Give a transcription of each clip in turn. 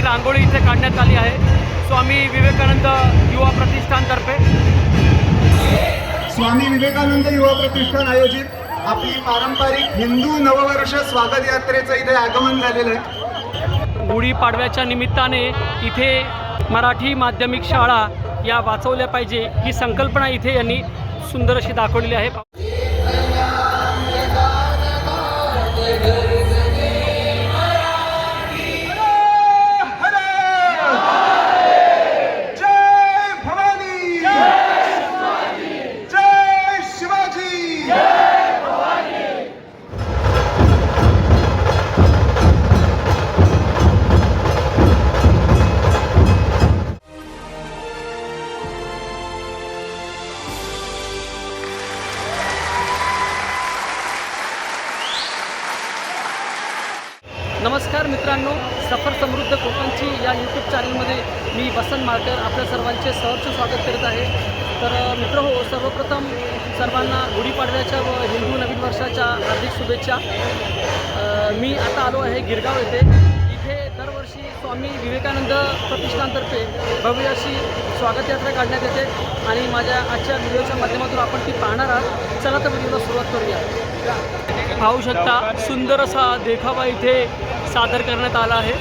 अशी रांगोळी इथे काढण्यात आली आहे स्वामी विवेकानंद युवा प्रतिष्ठानतर्फे। स्वामी विवेकानंद युवा प्रतिष्ठान आयोजित आपली पारंपरिक हिंदू नववर्ष स्वागत यात्रेचं इथे आगमन झालेलं आहे। गुढीपाडव्याच्या निमित्ताने इथे मराठी माध्यमिक शाळा या वाचवल्या पाहिजे ही संकल्पना इथे यांनी सुंदर अशी दाखवलेली आहे। नमस्कार मित्रांनो, सफर समृद्ध कोकणची या यूट्यूब चॅनलमध्ये मी वसंत माळकर आपल्या सर्वांचे सहर्ष स्वागत करत आहे। तर मित्रहो, सर्वप्रथम सर्वांना गुढीपाडव्याच्या व हिंदू नवीन वर्षाच्या हार्दिक शुभेच्छा। मी आता आलो आहे गिरगाव येथे। इथे दरवर्षी स्वामी विवेकानंद प्रतिष्ठानतर्फे भव्य अशी स्वागत यात्रा काढण्यात येते आणि माझ्या आजच्या व्हिडिओच्या माध्यमातून आपण ती पाहणार आहात। चला तर व्हिडिओला सुरुवात करूया। पाहू शकता सुंदर असा देखावा इथे सादर करण्यात आला आहे।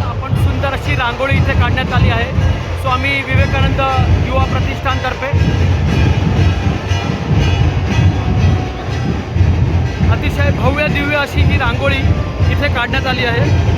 आपण सुंदर अशी रांगोळी इथे काढण्यात आली आहे स्वामी विवेकानंद युवा प्रतिष्ठानतर्फे। अतिशय भव्य दिव्य अशी ही रांगोळी इथे काढण्यात आली आहे।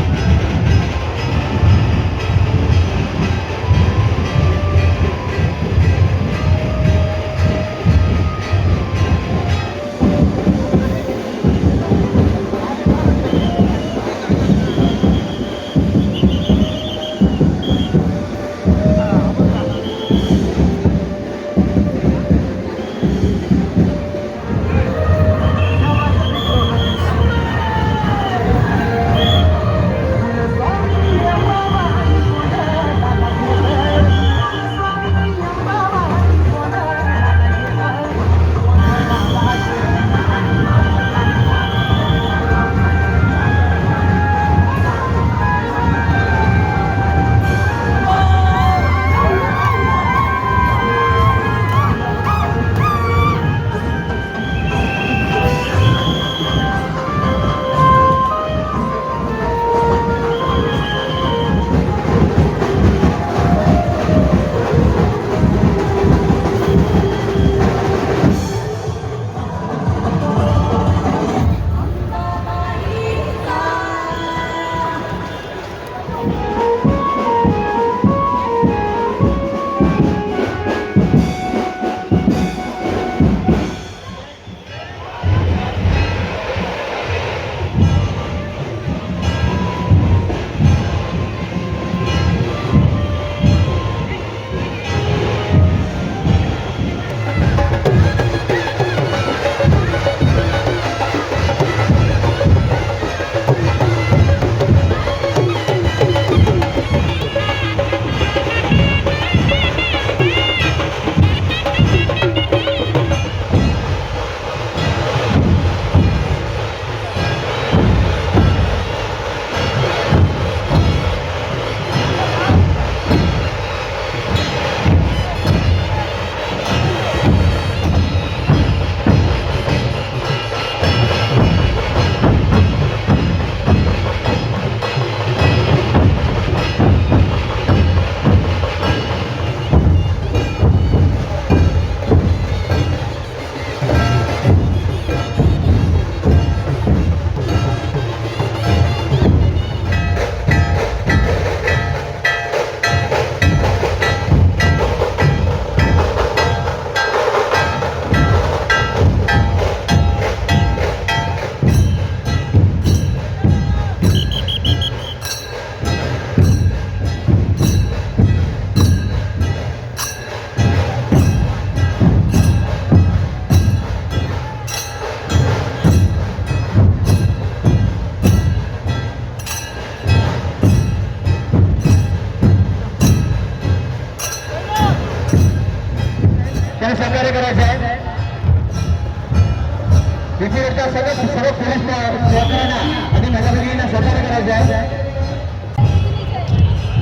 व्यतिरिक्त सर्व पोलीस सहकार्यांना आणि महिला भगिनींना सहकार्य करायचे आहे.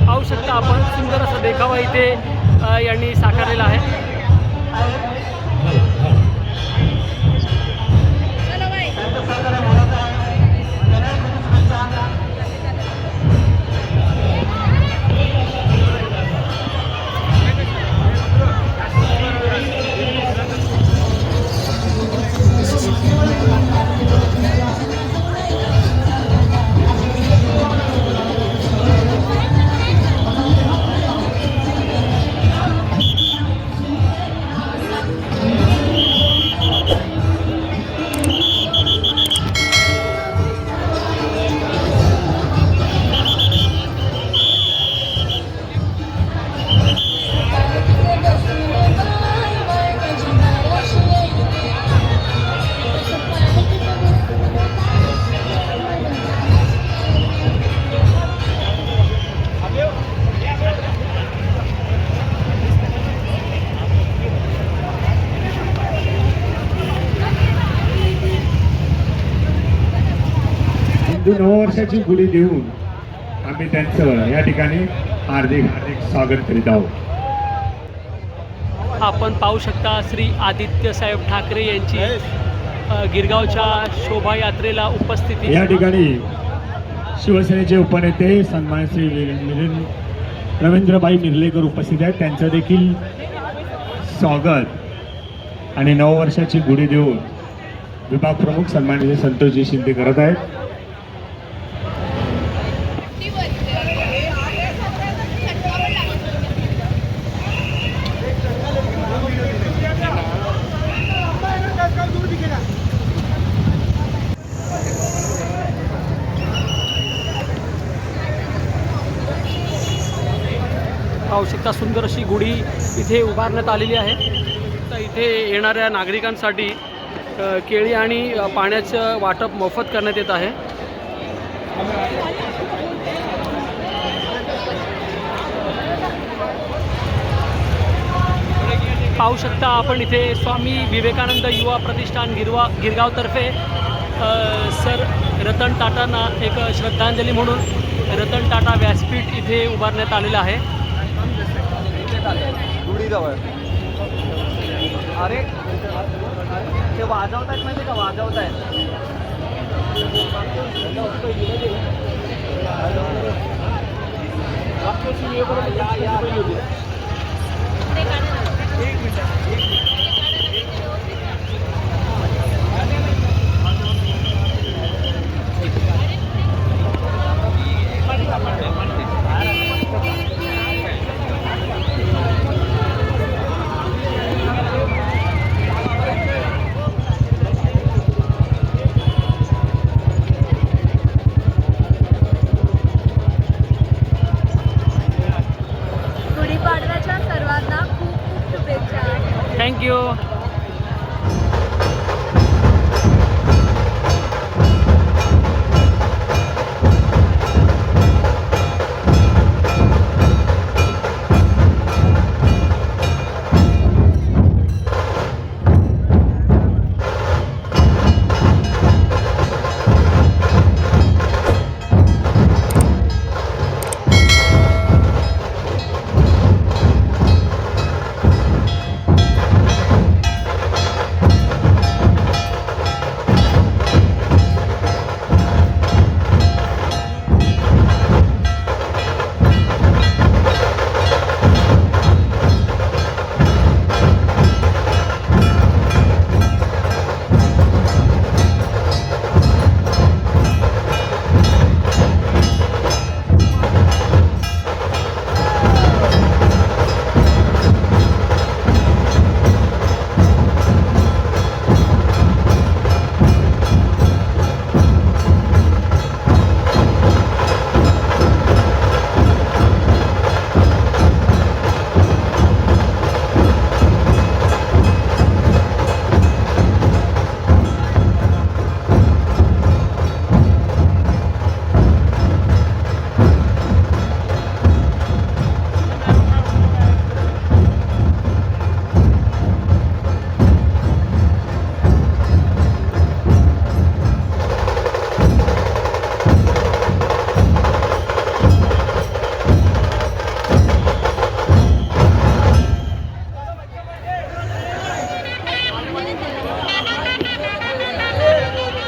पाहू शकता आपण सुंदर असा देखावा इथे यांनी साकारलेला आहे. हिंदू नववर्षाची गुढी देऊन आम्ही त्यांचं या ठिकाणी हार्दिक स्वागत करीत आहोत. आपण पाहू शकता श्री आदित्य साहेब ठाकरे यांची गिरगावच्या शोभायात्रेला उपस्थिती. या ठिकाणी शिवसेनेचे उपनेते सन्मान श्री रवींद्रभाई मिर्लेकर उपस्थित आहेत. त्यांचं देखील स्वागत आणि नववर्षाची गुढी देऊन विभाग प्रमुख सन्माननीय संतोषजी शिंदे करत आहेत. पाहू शकता सुंदर अशी गुढी इथे उभारण्यात आलेली आहे. तर इथे येणाऱ्या नागरिकांसाठी केळी आणि पाण्याचं वाटप मोफत करण्यात येत आहे. पाहू शकता आपण इथे स्वामी विवेकानंद युवा प्रतिष्ठान गिरगावतर्फे सर रतन टाटांना एक श्रद्धांजली म्हणून रतन टाटा व्यासपीठ इथे उभारण्यात आलेलं आहे. अरे ते वाजवतायत माहिती का, वाजवतायत. गुढीपाडव्याच्या सर्वांना खूप खूप शुभेच्छा. थँक्यू.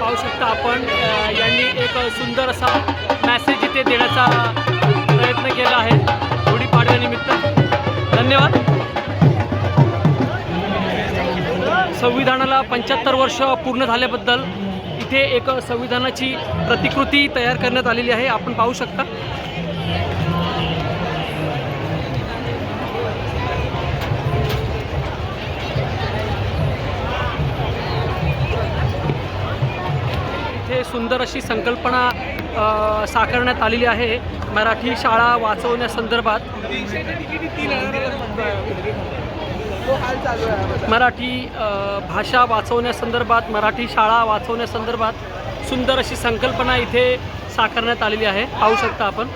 पाहू शकता आपण यांनी एक सुंदर असा मॅसेज इथे देण्याचा प्रयत्न केला आहे गुढीपाडव्यानिमित्त. धन्यवाद. संविधानाला 75 वर्ष पूर्ण झाल्याबद्दल इथे एक संविधानाची प्रतिकृती तयार करण्यात आलेली आहे, आपण पाहू शकता. इथे सुंदर अशी संकल्पना साकारण्यात आलेली आहे मराठी शाळा वाचवण्यासंदर्भात. मराठी भाषा वाचवण्यासंदर्भात, मराठी शाळा वाचवण्यासंदर्भात सुंदर अशी संकल्पना इथे साकारण्यात आलेली आहे, पाहू शकता आपण.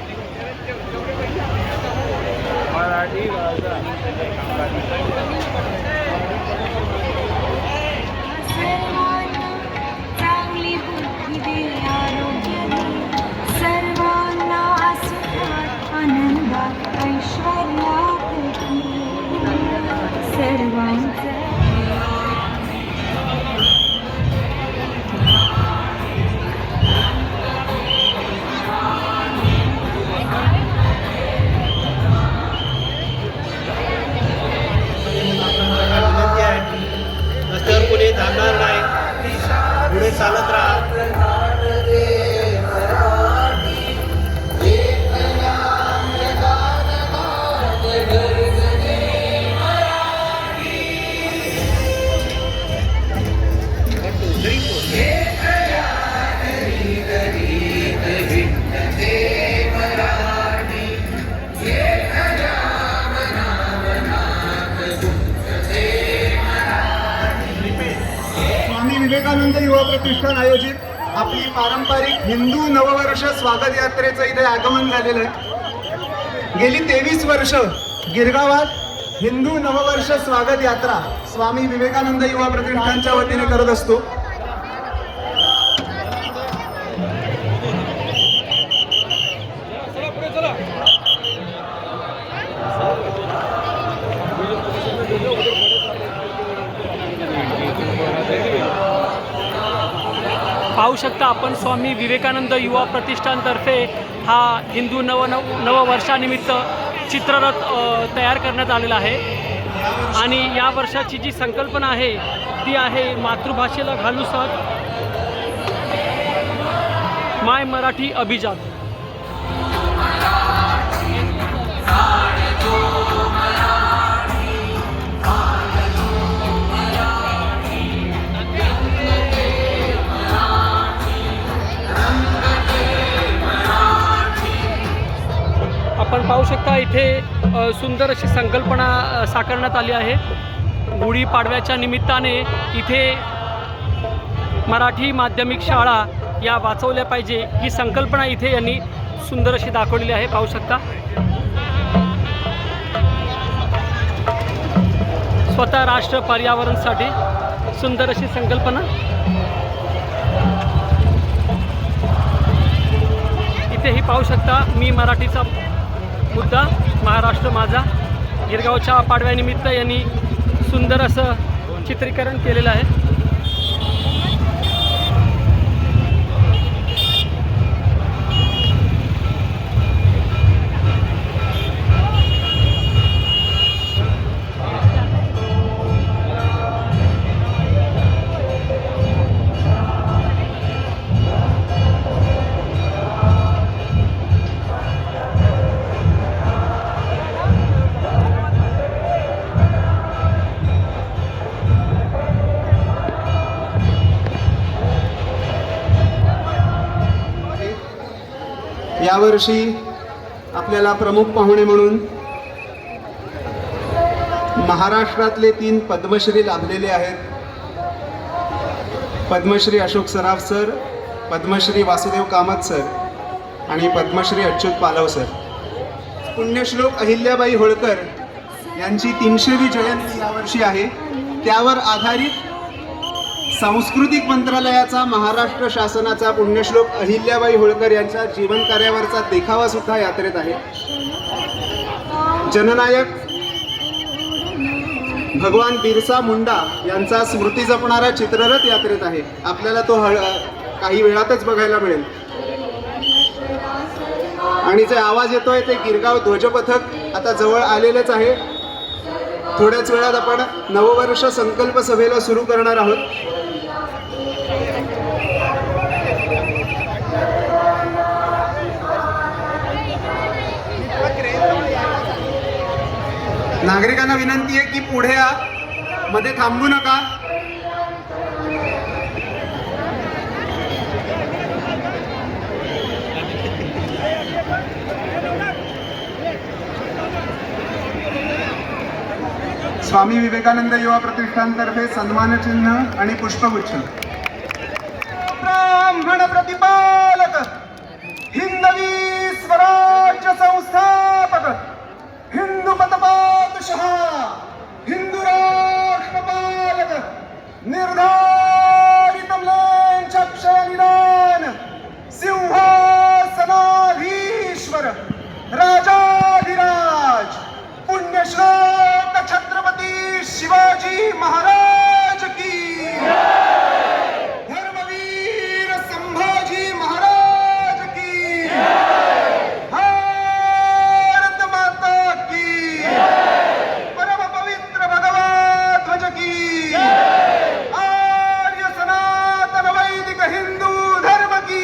चांगली बुद्धी दे, आरोग्य दे, सर्वांना सुखात आनंदात ऐश्वर्यात सर्वांचं. रस्त्यावर कोणी थांबणार नाही, पुढे चालत राहा. स्वामी विवेकानंद युवा प्रतिष्ठान आयोजित आपली पारंपरिक हिंदू नववर्ष स्वागत यात्रेचं इथे आगमन झालेलं आहे. गेली 23 वर्ष गिरगावात हिंदू नववर्ष स्वागत यात्रा स्वामी विवेकानंद युवा प्रतिष्ठानच्या वतीने करत असतो. पाहू शकता आपण स्वामी विवेकानंद युवा प्रतिष्ठानतर्फे हा हिंदू नववर्षानिमित्त चित्ररथ तयार करण्यात आलेला आहे. आणि या वर्षाची जी संकल्पना आहे ती आहे मातृभाषेला घालू साथ, माय मराठी अभिजात. आपण पाहू शकता इथे सुंदर अशी संकल्पना साकारण्यात आली आहे. गुढीपाडव्याच्या निमित्ताने इथे मराठी माध्यमिक शाळा या वाचवल्या पाहिजे ही संकल्पना इथे यांनी सुंदर अशी दाखवलेली आहे, पाहू शकता. स्वतः राष्ट्र पर्यावरणसाठी सुंदर अशी संकल्पना. इथेही पाहू शकता मी मराठीचा मुद्दा महाराष्ट्र माझा गिरगावच्या पाडव्यानिमित्त यांनी सुंदर असं चित्रीकरण केलेलं आहे. यावर्षी आपल्याला प्रमुख पाहुणे म्हणून महाराष्ट्रातले 3 पद्मश्री लाभलेले आहेत. पद्मश्री अशोक सराफ सर, पद्मश्री वासुदेव कामत सर आणि पद्मश्री अच्युत पालव सर. पुण्यश्लोक अहिल्याबाई होळकर यांची 300वी जयंती यावर्षी आहे. त्यावर आधारित सांस्कृतिक मंत्रालयाचा महाराष्ट्र शासनाचा पुण्यश्लोक अहिल्याबाई होळकर यांच्या जीवन कार्यावरचा देखावा सुद्धा यात्रेत आहे. जननायक भगवान बिरसा मुंडा यांचा स्मृती जपणारा चित्ररथ यात्रेत आहे. आपल्याला तो काही वेळातच बघायला मिळेल. आणि जे आवाज येतोय ते गिरगाव ध्वजपथक आता जवळ आलेलेच आहे. थोड्याच वेळात आपण नववर्ष संकल्प सभेला सुरू करणार आहोत. नागरिकांना विनंती आहे की पुढे या, मध्ये थांबू नका. स्वामी विवेकानंद युवा प्रतिष्ठानतर्फे सन्मानचिन्ह आणि पुष्पगुच्छ. ब्राह्मण प्रतिपालक, हिंदवी स्वराज्य संस्थापक, हिंदू पतपादशः, हिंदू राष्ट्रपालक, निर्धारित क्षयनिदान, सिंहासनाधीश्वर, राजाधिराज, पुण्यश्लोक छत्रपती शिवाजी महाराज की, धर्मवीर संभाजी महाराज की, भारत माता की, परम पवित्र भगवा ध्वज की, आर्य सनातन वैदिक हिंदू धर्म की,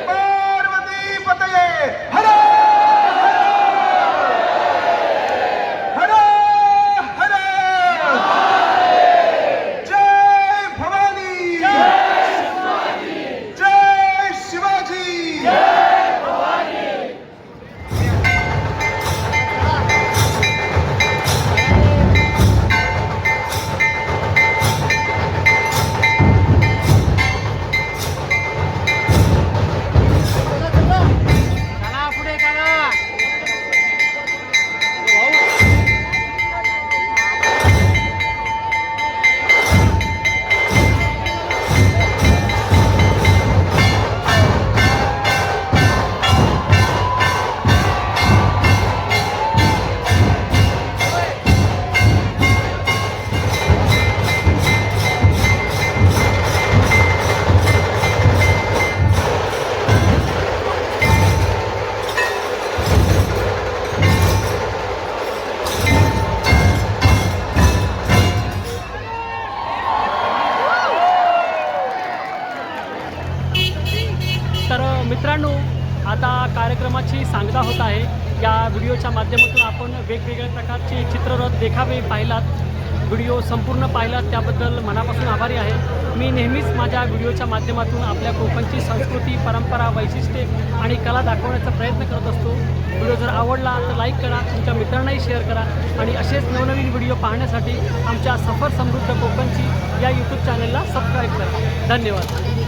पार्वती पतये हर मित्रांनो, आता कार्यक्रमाची सांगता होत आहे. या व्हिडिओच्या माध्यमातून आपण वेगवेगळ्या प्रकारचे चित्ररथ देखावे पाहिलात. व्हिडिओ संपूर्ण पाहिलात त्याबद्दल मनापासून आभारी आहे. मी नेहमीच माझ्या व्हिडिओच्या माध्यमातून आपल्या कोकणची संस्कृती, परंपरा, वैशिष्ट्ये आणि कला दाखवण्याचा प्रयत्न करत असतो. व्हिडिओ जर आवडला तर लाईक करा, तुमच्या मित्रांनाही शेअर करा आणि असेच नवनवीन व्हिडिओ पाहण्यासाठी आमच्या सफर समृद्ध कोकणची या यूट्यूब चॅनलला सबस्क्राईब करा. धन्यवाद.